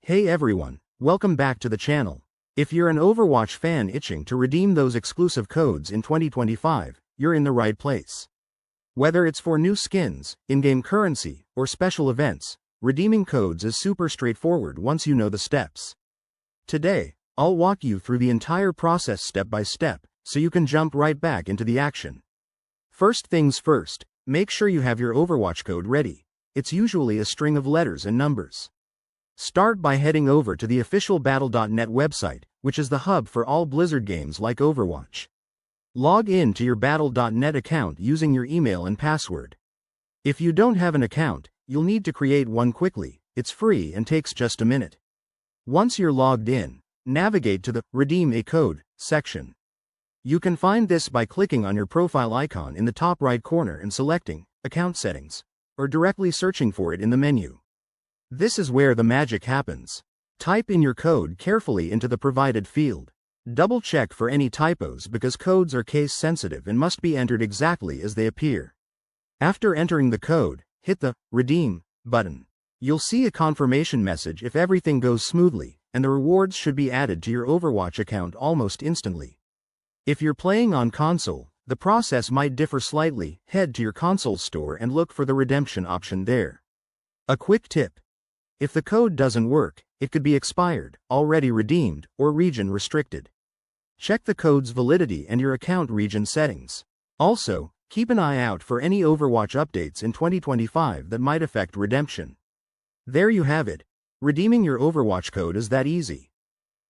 Hey everyone, welcome back to the channel. If you're an Overwatch fan itching to redeem those exclusive codes in 2025, you're in the right place. Whether it's for new skins, in-game currency, or special events, redeeming codes is super straightforward once you know the steps. Today, I'll walk you through the entire process step by step, so you can jump right back into the action. First things first, make sure you have your Overwatch code ready. It's usually a string of letters and numbers. Start by heading over to the official Battle.net website, which is the hub for all Blizzard games like Overwatch. Log in to your Battle.net account using your email and password. If you don't have an account, you'll need to create one quickly. It's free and takes just a minute. Once you're logged in, navigate to the Redeem a Code section. You can find this by clicking on your profile icon in the top right corner and selecting Account Settings, or directly searching for it in the menu. This is where the magic happens. Type in your code carefully into the provided field. Double check for any typos because codes are case sensitive and must be entered exactly as they appear. After entering the code, hit the Redeem button. You'll see a confirmation message if everything goes smoothly, and the rewards should be added to your Overwatch account almost instantly. If you're playing on console, the process might differ slightly. Head to your console store and look for the redemption option there. A quick tip. If the code doesn't work, it could be expired, already redeemed, or region restricted. Check the code's validity and your account region settings. Also, keep an eye out for any Overwatch updates in 2025 that might affect redemption. There you have it. Redeeming your Overwatch code is that easy.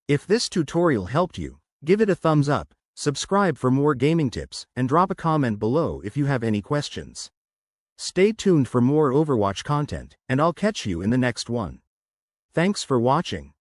If this tutorial helped you, give it a thumbs up, subscribe for more gaming tips, and drop a comment below if you have any questions. Stay tuned for more Overwatch content, and I'll catch you in the next one. Thanks for watching.